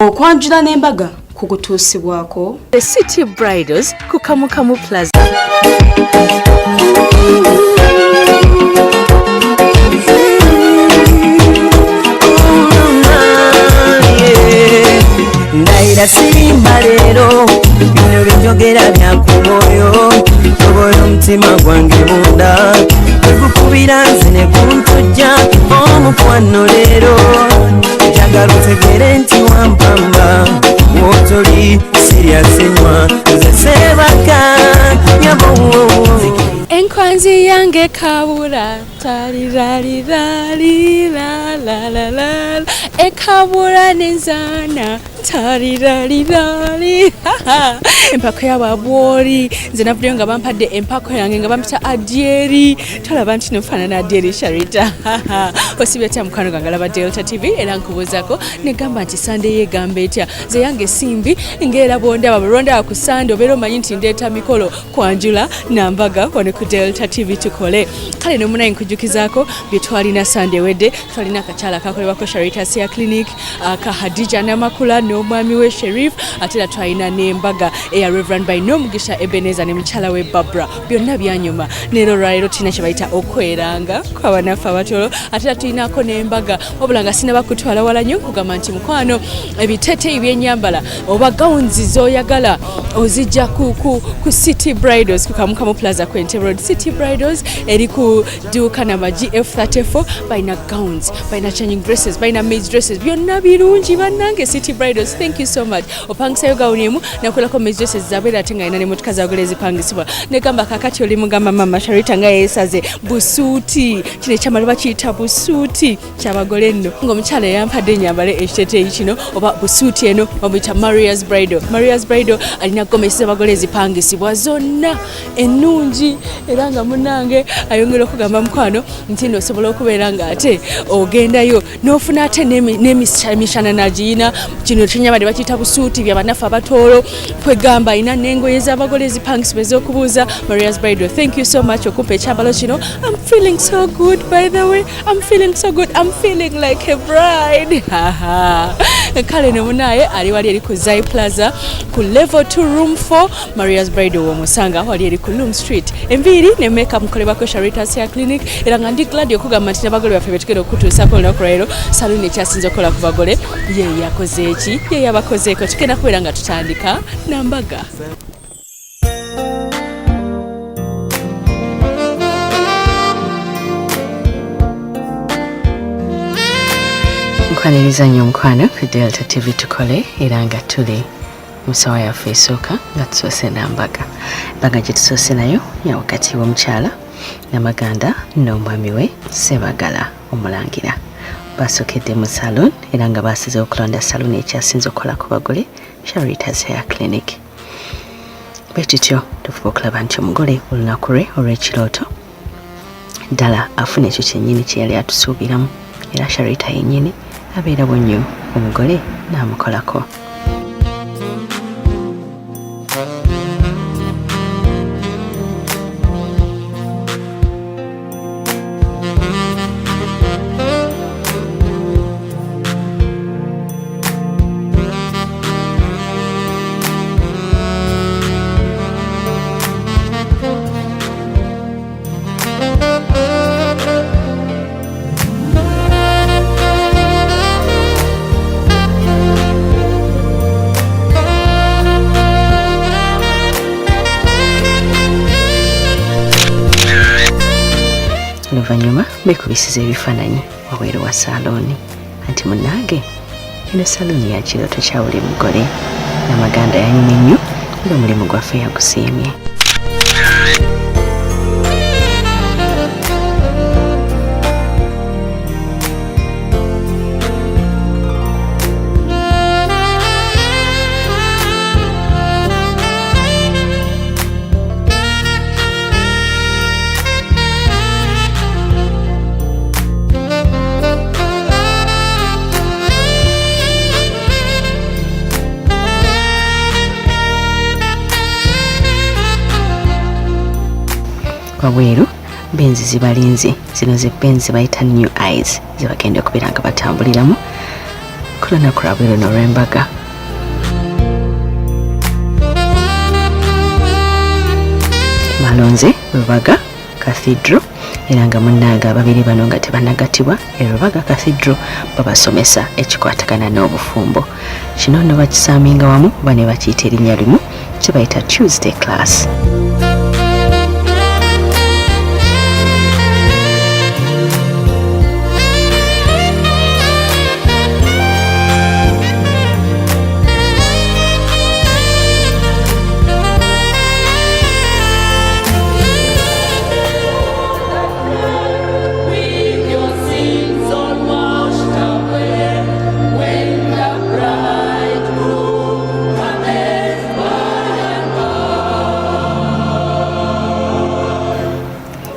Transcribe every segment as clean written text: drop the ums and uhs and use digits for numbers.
okwanjula n'embaga kukutuusibwako The City Bridals ku Kamukamu Plaza. Ndaira simba lero bino binjogera byakumoyo toboyo omutima gwange munda ekukubira nze ne kuntujja omukwano lero njagala otegere nti wampamba wotoli siryasenywa nze sebaka nyabo Enkwanzi yange kabura tariraliraliralalala ekabura nenzana tariralirali empako y'ababwori nze navuddeyo nga bampadde empako yange nga bampita adyeri tolaba nti nofaanana adyeri Sharita osibye atya mukwano gwange alaba Delta TV era nkubuuzako negamba nti sande yegamba etya ze yange simbi ng'era bwondaba bulondaba ku sande obeera omanyi nti ndeeta mikolo kwanjula nambaga wano ku Delta TV tukole kale nomunaye nkujjukizaako bye twalina sande wedde twalina akakyala kakolebwako Sharita Sia Clinic ka Hadija Namakula n'omwami we Sherif ate era twalina n'embaga eya Reverend by Nomugisha Ebeneza ne mukyala we Barbara byonna byanyuma nero lwalero tulina kye bayita okweranga kw'abanaffe abatolo ate era tulinako n'embaga wabula nga sinaba kutwala wala nnyo nkugamba nti mukwano ebiteeteeyi byennyambala oba gawunzi z'oyagala ozijja ku City Bridals ku Kamukamu Plaza ku Entebbe Road. City Bridals eri ku duuka namba GF34 balina gowns balina changing dresses balina maids dresses byonna birungi bannange City Bridals. Thank you so much. Opangisayo gawuni emu nakolako maids dresses zabeera ate nga ina ne motoka zaagala ezipangisibwa negamba kakati oli mugamba mama Sharita nga yeesaze busuuti kino ekyamala bakiyita busuuti kyabagole nno ng'omukyala yampadde ennyambale ekiteeteeyi kino oba busuuti eno bamuyita Maria's Bridal. Maria's Bridal alina gomesi z'abagole ezipangisibwa zonna ennungi era nga munnange ayongera okugamba mukwano nti nno osobola okubeera nga ate ogendayo n'ofuna ate n'emishanana giyina kino kyenyambadde bakiyita busuuti bya bannaffe abatoolo kwegamba alina n'engoye z'abagole ezipangisibwa ez'okubuuza Maria's Bridal. Thank you so much okumpa ekyambalo kino. I'm feeling so good by the way. I'm feeling so good. I'm feeling like a bride. Kale nomunaye ali wali eri ku Zai Plaza ku level 2 room 4 Maria's Bridal womusanga wali eri ku Loom Street. Enviiri ne makeup mukolebwako Sharita Sia Clinic era nga ndi glad okugamba nti n'abagole baffe betukera okutuusako olunaku lwaleero saluni ekyasinze okukola ku bagole ye yakoze eki ye yabakozeeko tugenda kubeera nga tutandika nambaga. Nkwaniriza nnyo omukwano ku Delta TV tukole era nga tuli musawa yaffe esooka nga tusoose nambaga. Embaga gye tusoose nayo ya wakati w'omukyala Namaganda n'omwami we Sebagala Omulangira. Basookedde mu salon era nga baasize okulonda salon ekyasinze okukola ku bagole Sharita Sia Clinic. Betutyo tufuba okulaba nti omugole olunaku lwe olw'ekirooto ddala afuna ekyo kyennyini kye yali atusuubiramu era Sharita yennyini abeera bwonnyo omugole n'amukolako. Oluvannyuma beekubisiza ebifaananyi wabweru wa salooni anti munnange eno salooni ya kirooto kya buli mugole. Namaganda yanyuma ennyo ng'omulimu gwaffe yagusiimye. Wabweru benzi zibalinze zino ze benzi bayita new eyes zibagenda okubeera nga batambuliramu ku lunaku lwabwe luno olw'embaga. Malonze Lubaga Cathedral era nga munnanga ababiri bano nga tebanagatibwa Lubaga Cathedral babasomesa ekikwatagana n'obufumbo. Kino no bakisaaminga wamu bane bakiyita erinnya limu kye bayita Tuesday class.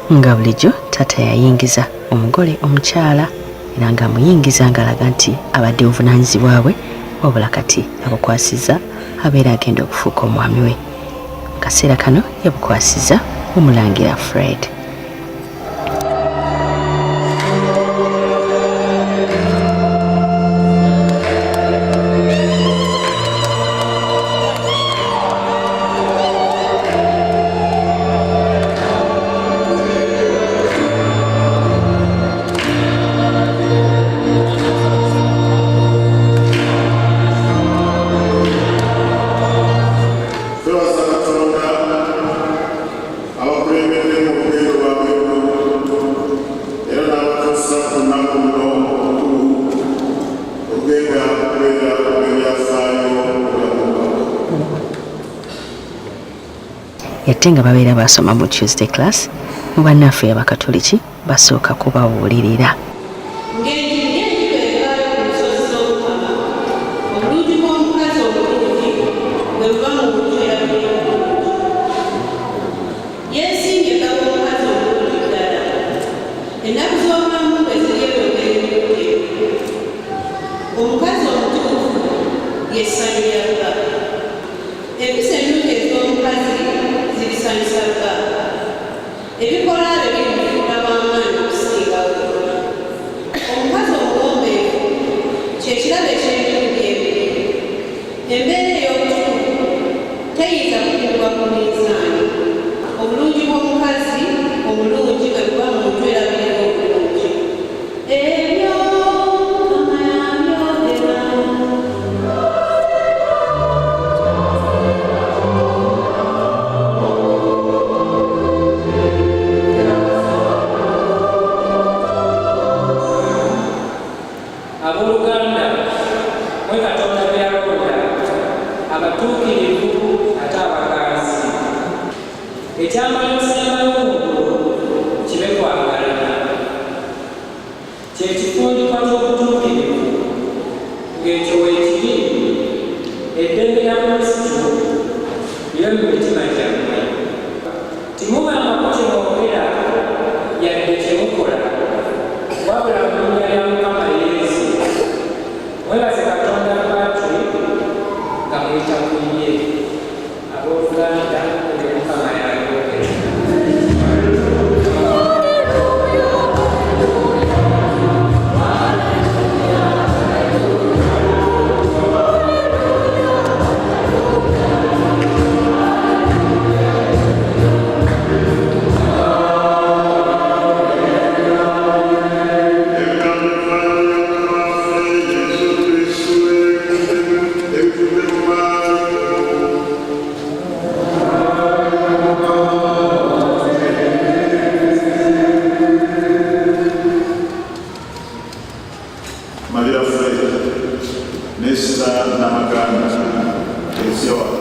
Nga bulijjo tata yayingiza omugole omukyala era nga amuyingiza ng'alaga nti abadde obuvunaanyizibwa bwe wabula kati yabukwasiza abeera agenda okufuuka omwami we. Kaseera kano yabukwasiza Omulangira Fred. Yate nga babeera basoma mu Tuesday class mu bannaffe abakatoliki basooka kubabuulirira.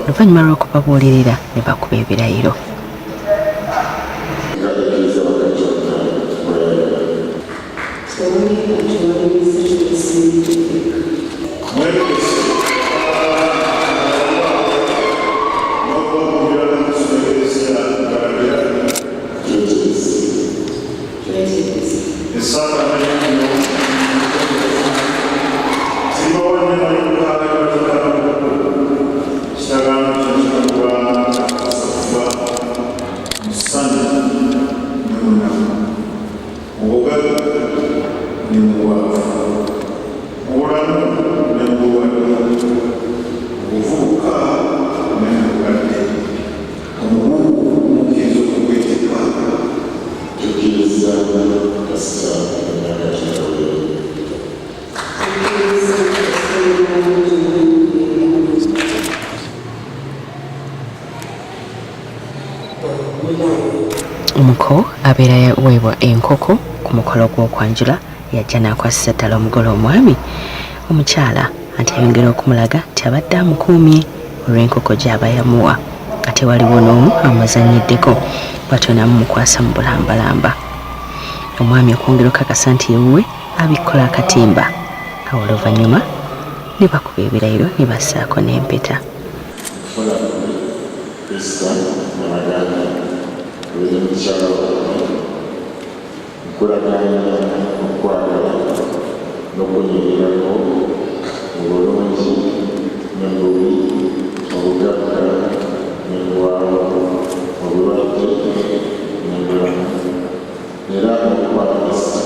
Oluvannyuma lw'okubabuulirira ne bakuba ebirayiro. Ni omuko abeera yaweebwa enkoko ku mukolo gw'okwanjula yajja n'akwasisa ddala omugole omwami omukyala anti ayongera okumulaga nti abadde amukuumye olw'enkoko gy'aba yamuwa ate waliwo n'omu amuzanyiddeko bw'atyo n'amumukwasa mu bulambalamba omwami okwongera okakasa nti ewuwe abikkola akatimba awo oluvannyuma ne bakuba ebirayiro ne bassaako n'empeta. Kulaganya okwagala n'okunyumirako mu bulungi ne mu bubi, mu bugagga ne mu bwavu, mu bulwadde ne mu bulamu, era n'okukwatisa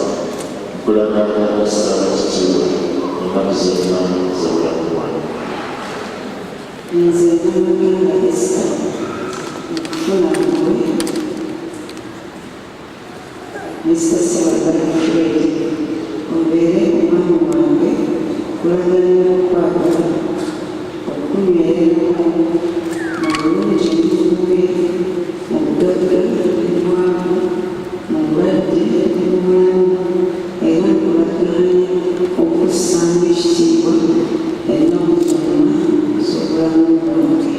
kulaganya okussaamu ekitiibwa ennaku zonna z'obulamu bwange. Nze Namaganda Esther okufuna mmwe Mr. Sebagalafureri obeere omwami wange kulaganya okwagala okunywerako mu bulungi n'obubi, mu bugagga n'ebwavu, mu bulwadde n'obulamu, era kulaganya okussaamu ekitiibwa ennaku zonna z'obulamu bwange.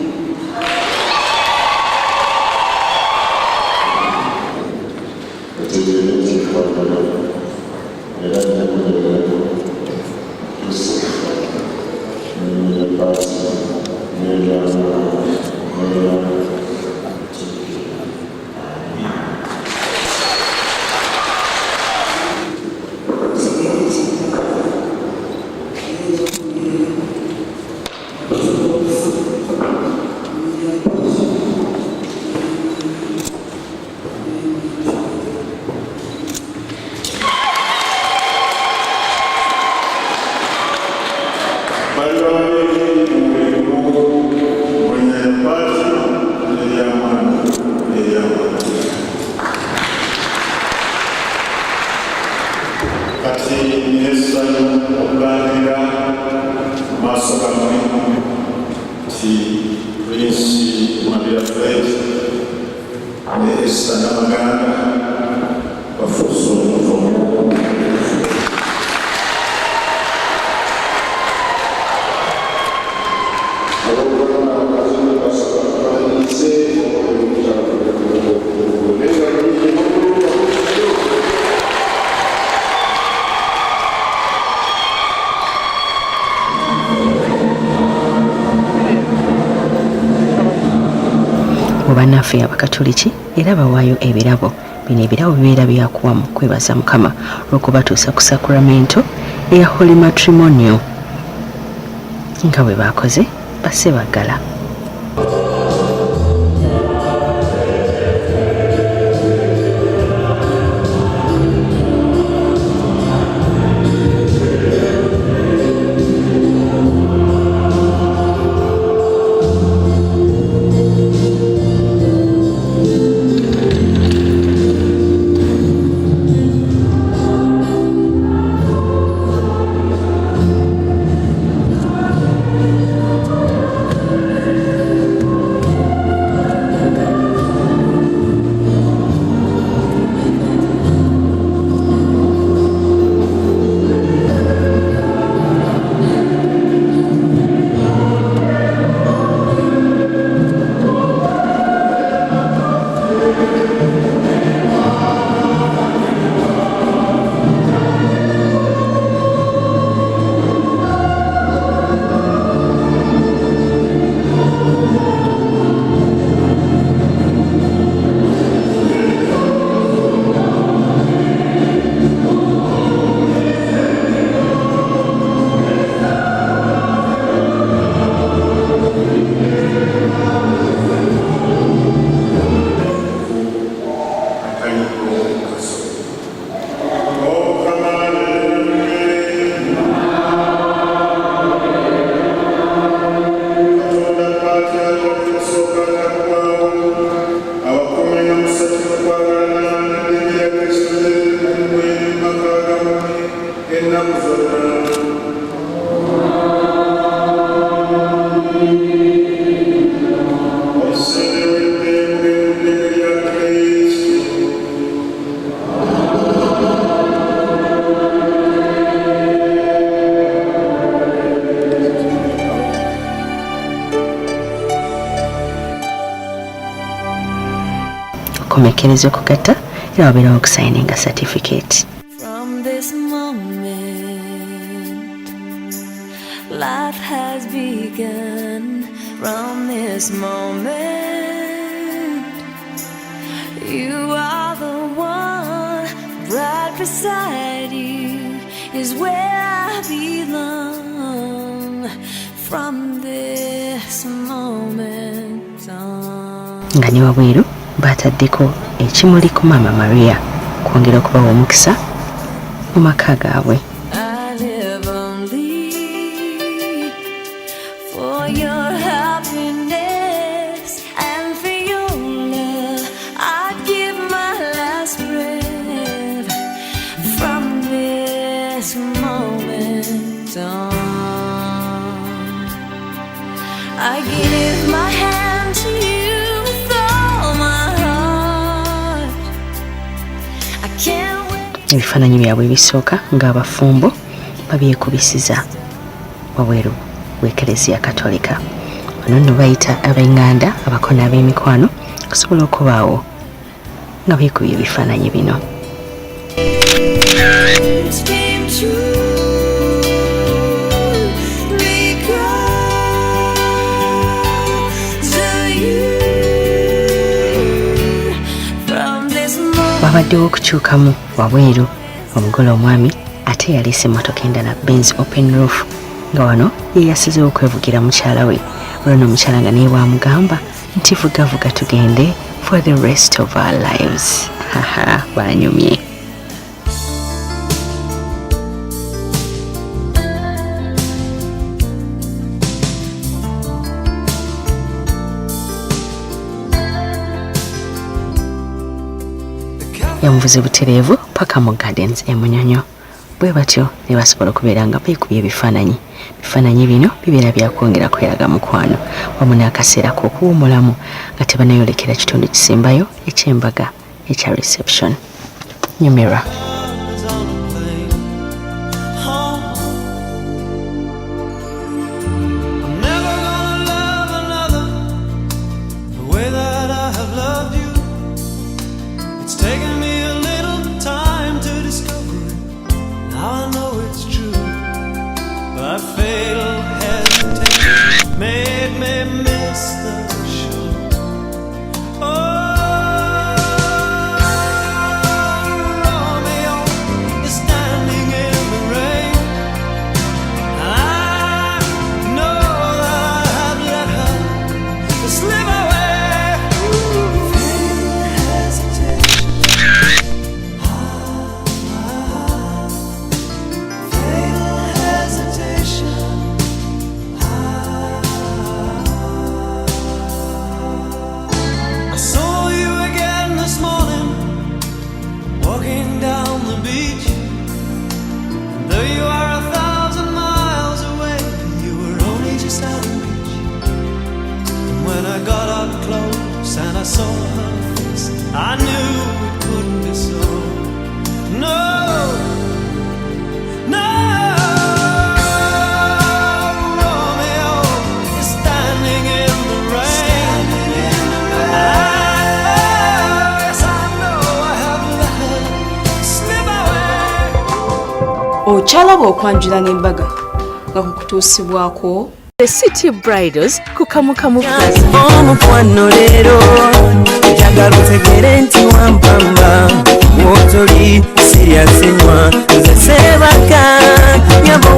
bannaffe abakatoliki era bawaayo ebirabo. Bino ebirabo bibeera byakuwamu kwebaza Mukama olw'okubatuusa ku sakramento eya Holy Matrimonial nga bwe bakoze basse baggala. bakomekereza okugatta era wabeerawo okusayininga certificate. From this moment, life has begun. From this moment, you are the one. Right beside you is where I belong. From this moment on. Nga ne wabweru bataddeko ekimuli ku Mama Maria kwongera okubawa omukisa mu maka gaabwe. I live only for your happiness and for your love. I'd give my last breath. From this moment on, I give my hand to you with all my heart. I can't wait. Ebifaananyi byabwe ebisooka ng'abafumbo babyekubisiza wabweru w'Eklezia Katolika. Bano nno bayita ab'enganda abakono ab'emikwano okusobola okubaawo nga beekubye ebifaananyi bino. Dreams came true because of you. From this moment, Wabaddewo okukyukamu wabweru omugole omwami ate yaleese emmotoka endala Benz Open Roof nga wano ye yasizeewo okwevugira mukyala we olwo omukyala nga naye bwamugamba nti vugavuga tugende for the rest of our lives. Haha, banyumye. Yamuvuze butereevu paka mu Gardens e Munyonyo. Bwe batyo ne basobola okubeera nga beekubye ebifaananyi. Ebifaananyi bino bibeera byakwongera kweraga mukwano wamu n'akaseera k'okuwummulamu nga tebanayolekera kitundu kisembayo eky'embaga ekya reception. Nyumira. Okyalaba okwanjula n'embaga nga kukutuusibwako The City Bridals ku Kamukamu Plaza. omukwano leero njagala otegere nti wampamba wotoli siryasenywa nze seebaka nyabo